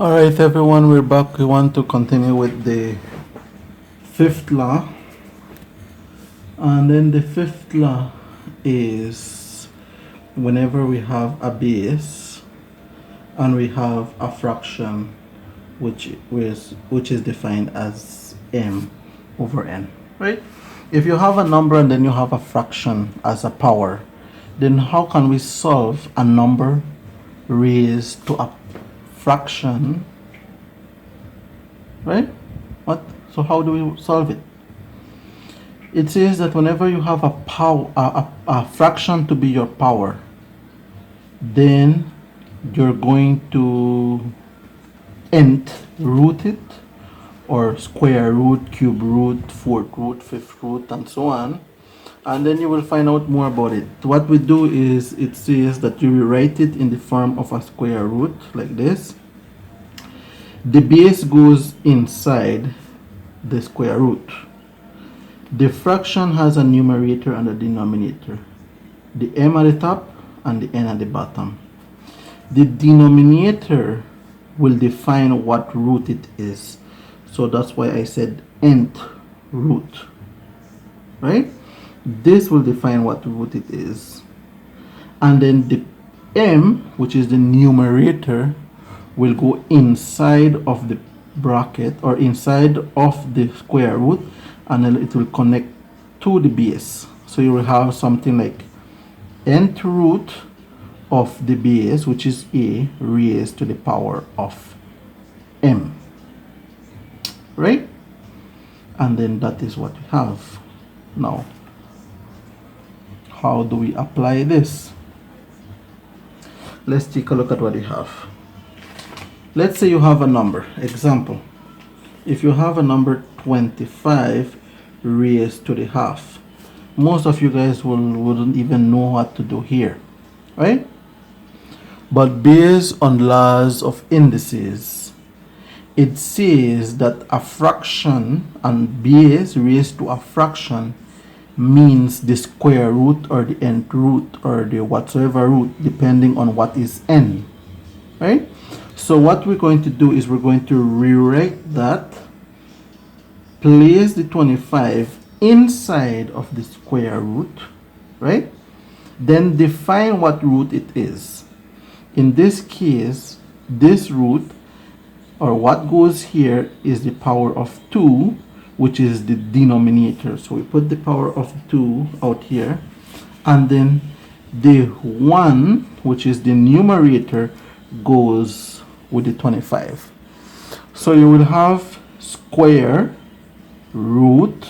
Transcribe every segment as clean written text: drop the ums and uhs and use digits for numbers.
Alright everyone, we're back. We want to continue with the fifth law. And then the fifth law is whenever we have a base and we have a fraction which is defined as m over n, right? If you have a number and then you have a fraction as a power, then how can we solve a number raised to a fraction, right? So how do we solve it? It says that whenever you have a fraction to be your power, then you're going to nth root it, or square root, cube root, fourth root, fifth root, and so on. And then you will find out more about it. What we do is, it says that you rewrite it in the form of a square root like this. The base goes inside the square root. The fraction has a numerator and a denominator. The m at the top and the n at the bottom. The denominator will define what root it is. So that's why I said nth root, right? This will define what root it is. And then the m, which is the numerator, will go inside of the bracket or inside of the square root, and then it will connect to the base. So you will have something like nth root of the base, which is a, raised to the power of m, right? And then that is what we have. Now, how do we apply this? Let's take a look at what we have. Let's say you have a number. Example, if you have a number 25 raised to the half, most of you guys wouldn't even know what to do here, right? But based on laws of indices, it says that a fraction and base raised to a fraction means the square root or the nth root or the whatsoever root, depending on what is n, right? So what we're going to do is we're going to rewrite that, place the 25 inside of the square root, right? Then define what root it is. In this case, this root, or what goes here, is the power of 2, which is the denominator. So we put the power of 2 out here, and then the 1, which is the numerator, goes with the 25. So you will have square root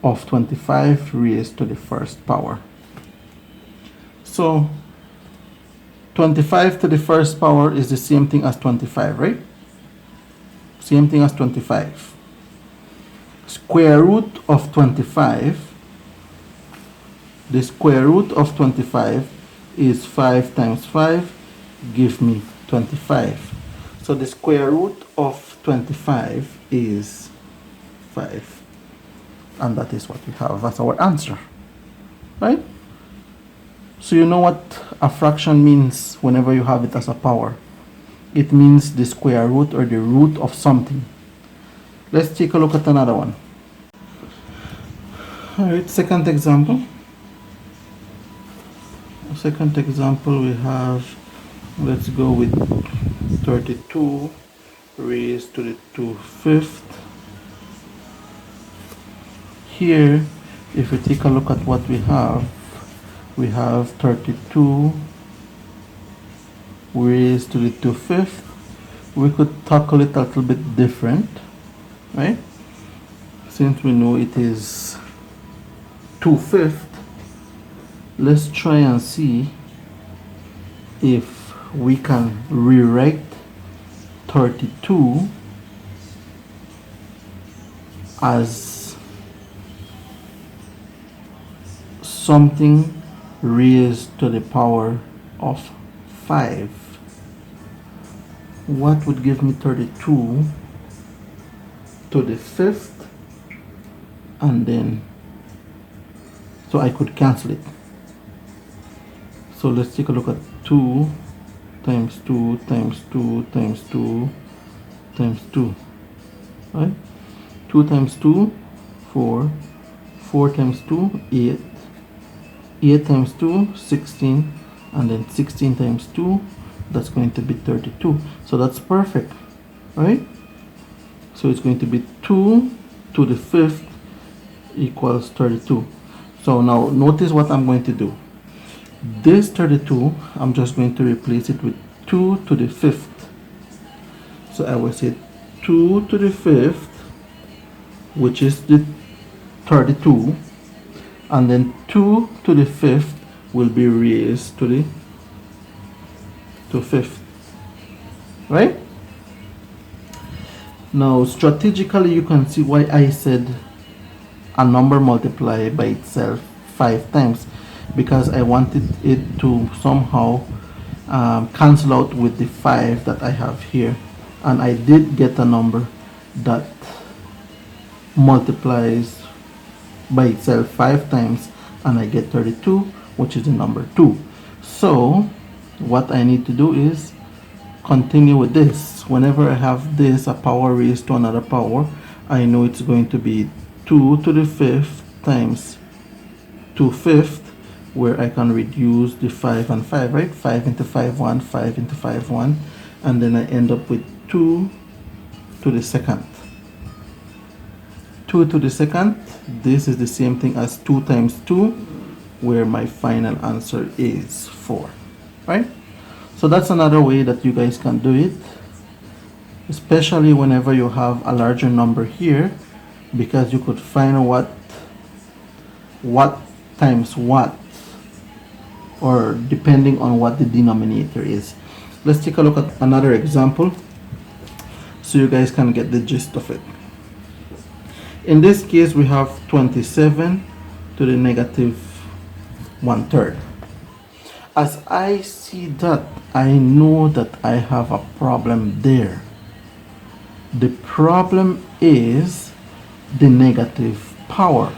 of 25 raised to the first power. So 25 to the first power is the same thing as 25, right? Same thing as 25. Square root of 25, the square root of 25 is 5 times 5, give me 25. So the square root of 25 is 5. And that is what we have as our answer, right? So you know what a fraction means whenever you have it as a power. It means the square root or the root of something. Let's take a look at another one. Alright, second example. Second example, we have, let's go with 32 raised to the 2/5. Here, if we take a look at what we have 32 raised to the 2/5. We could tackle it a little bit different, right? Since we know it is 2/5, let's try and see if we can rewrite 32 as something raised to the power of 5. What would give me 32 to the 5th, and then so I could cancel it. So let's take a look at 2 times 2 times 2 times 2 times 2, right? 2 times 2, 4, 4 times 2, 8, 8 times 2, 16, and then 16 times 2, that's going to be 32. So that's perfect, right? So it's going to be 2 to the 5th equals 32. So now notice what I'm going to do. This 32, I'm just going to replace it with 2 to the 5th. So I will say 2 to the 5th, which is the 32, and then 2 to the 5th will be raised to the 5th, right? Now strategically you can see why I said a number multiply by itself 5 times, because I wanted it to somehow cancel out with the 5 that I have here, and I did get a number that multiplies by itself 5 times, and I get 32, which is the number 2. So what I need to do is continue with this. Whenever I have this, a power raised to another power, I know it's going to be 2 to the 5th times 2 fifths, where I can reduce the 5 and 5, right? 5 into 5, 1, 5 into 5, 1, and then I end up with 2 to the 2nd. 2 to the 2nd, this is the same thing as 2 times 2, where my final answer is 4, right? So that's another way that you guys can do it, especially whenever you have a larger number here, because you could find what times what, or depending on what the denominator is. Let's take a look at another example so you guys can get the gist of it. In this case, we have 27 to the negative 1/3. As I see that, I know that I have a problem there. The problem is the negative power,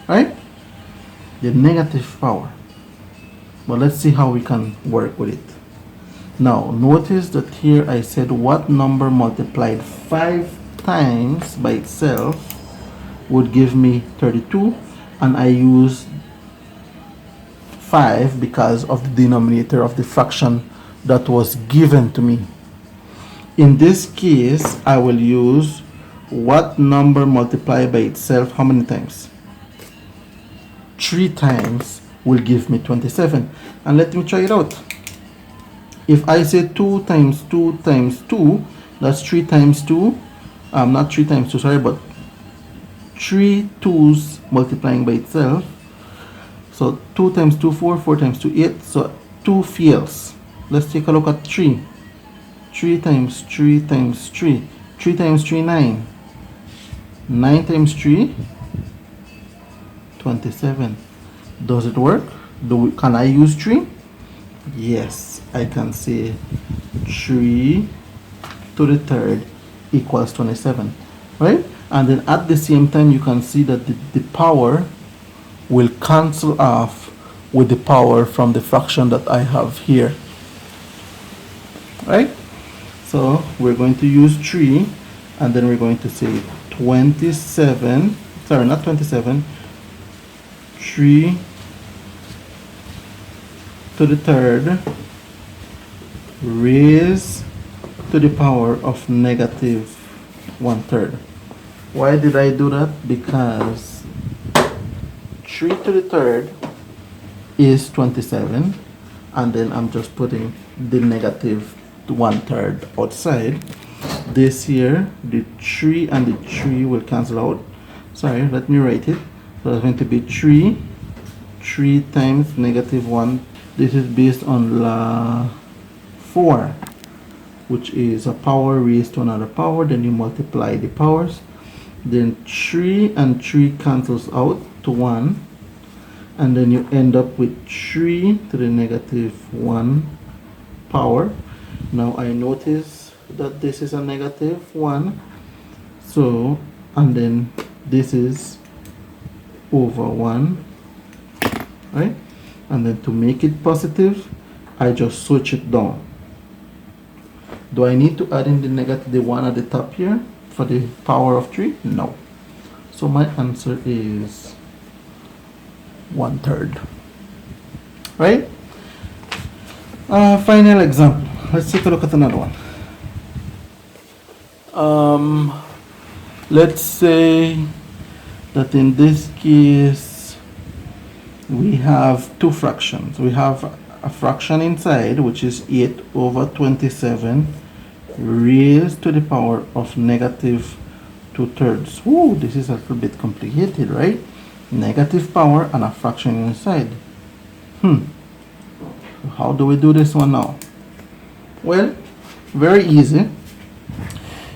right? The negative power. But let's see how we can work with it. Now, notice that here I said what number multiplied 5 times by itself would give me 32, and I use 5 because of the denominator of the fraction that was given to me. In this case, I will use what number multiplied by itself how many times? 3 times will give me 27. And let me try it out. If I say 2 times 2 times 2, that's 3 times 2. Not 3 times 2, sorry, but 3 2's multiplying by itself. So 2 times 2, 4, 4 times 2, 8. So 2 fails. Let's take a look at 3. 3 times 3 times 3. 3 times 3, 9. 9 times 3, 27. Does it work? Can I use 3? Yes, I can say 3 to the 3rd equals 27, right? And then at the same time, you can see that the power will cancel off with the power from the fraction that I have here, right? So we're going to use 3, and then we're going to say 27, sorry, not 27, 3 to the 3rd raised to the power of negative 1/3. Why did I do that? Because 3 to the 3rd is 27, and then I'm just putting the negative 1/3 outside. This here, the 3 and the 3 will cancel out. Sorry, let me write it. So it's going to be 3 times negative 1. This is based on law 4, which is a power raised to another power. Then you multiply the powers. Then 3 and 3 cancels out to 1. And then you end up with 3 to the negative 1 power. Now I notice that this is a negative 1. So, and then this is over 1, right? And then to make it positive, I just switch it down. Do I need to add in the negative, the one at the top here for the power of 3? No. So my answer is 1/3. Right? Final example. Let's take a look at another one. Let's say that in this case we have two fractions. We have a fraction inside, which is 8/27 raised to the power of negative 2/3. Whoa, this is a little bit complicated, right? Negative power and a fraction inside. How do we do this one now? Well, very easy.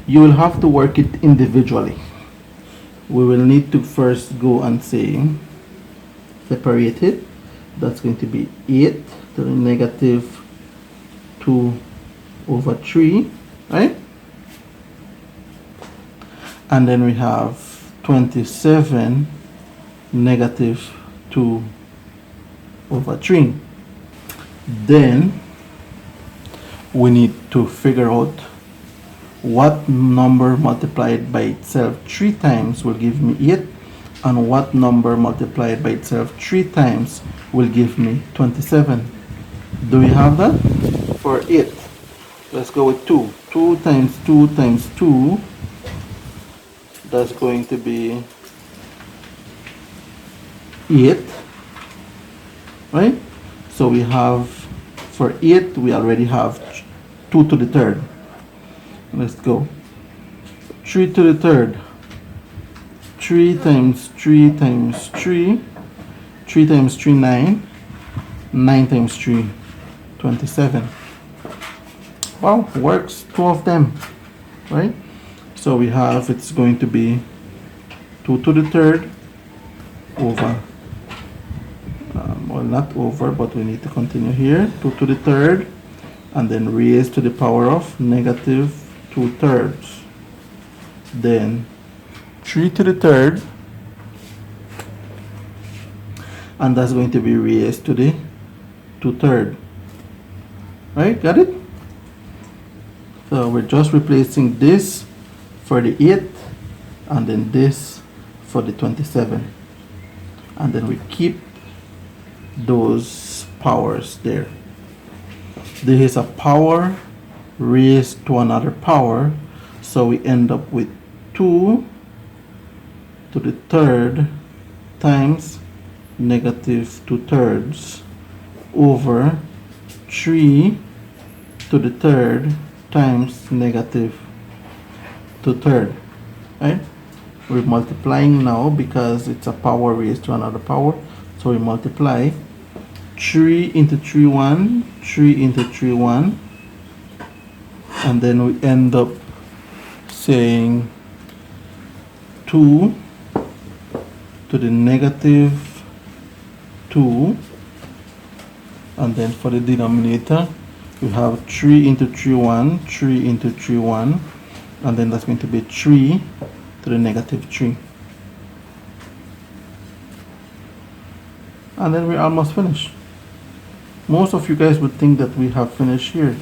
You will have to work it individually. We will need to first go and say separate it. That's going to be 8 to the negative 2/3, right? And then we have 27 negative 2/3. Then we need to figure out what number multiplied by itself 3 times will give me 8, and what number multiplied by itself 3 times will give me 27. Do we have that? For 8, let's go with 2. 2 times 2 times 2, that's going to be 8, right? So we have, for 8, we already have 2 to the third. Let's go. 3 to the third. 3 times 3 times 3. 3 times 3, 9. 9 times 3, 27. Wow, works. 2 of them, right? So we have, it's going to be 2 to the third over, well, not over, but we need to continue here. 2 to the third, and then raised to the power of negative 2/3. Then 3 to the third, and that's going to be raised to the 2/3. Right? Got it? So we're just replacing this for the 8, and then this for the 27. And then we keep those powers there. There is a power raised to another power, so we end up with 2 to the third times negative 2/3 over 3 to the third times negative 2/3, right? We're multiplying now because it's a power raised to another power, so we multiply 3 into 3, 1, 3 into 3, 1, and then we end up saying 2 to the negative 2, and then for the denominator we have 3 into 3, 1, 3 into 3, 1, and then that's going to be 3 to the negative 3. And then we're almost finished. Most of you guys would think that we have finished here,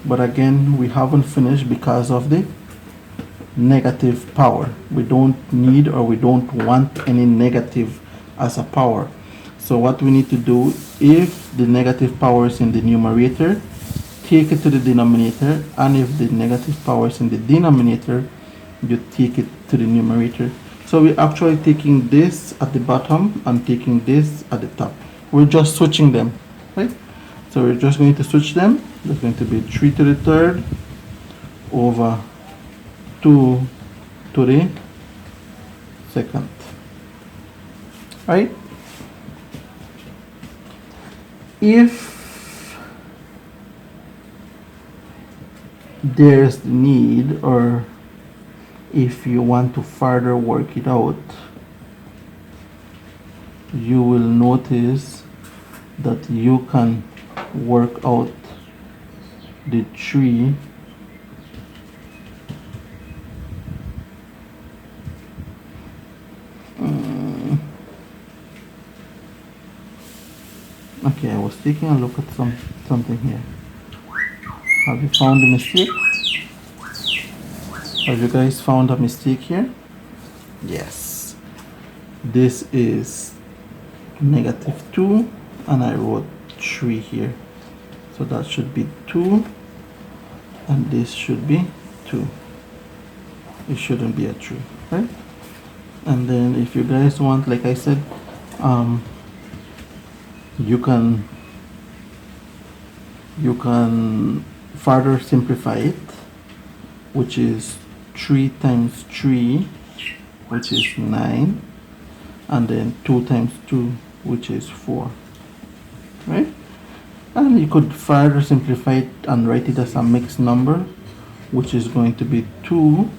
but again, we haven't finished because of the negative power. We don't need, or we don't want any negative as a power. So what we need to do, if the negative power is in the numerator, take it to the denominator, and if the negative power is in the denominator, you take it to the numerator. So we're actually taking this at the bottom and taking this at the top. We're just switching them, right? So we're just going to switch them. There's going to be 3 to the third over 2 to the second, right? If there's the need, or if you want to further work it out, you will notice that you can work out the 3 okay, I was taking a look at something here. Have you found the mistake? Have you guys found a mistake here? Yes. This is -2 and I wrote 3 here. So that should be 2 and this should be 2. It shouldn't be a 3, right? And then if you guys want, like I said, you can further simplify it, which is 3 times 3, which is 9, and then 2 times 2, which is 4, right? And you could further simplify it and write it as a mixed number, which is going to be 2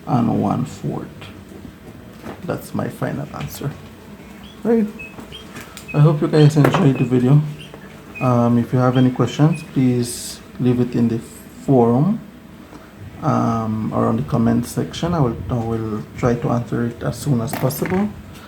and 1/4. That's my final answer, right? I hope you guys enjoyed the video. If you have any questions, please leave it in the forum or on the comment section. I will try to answer it as soon as possible.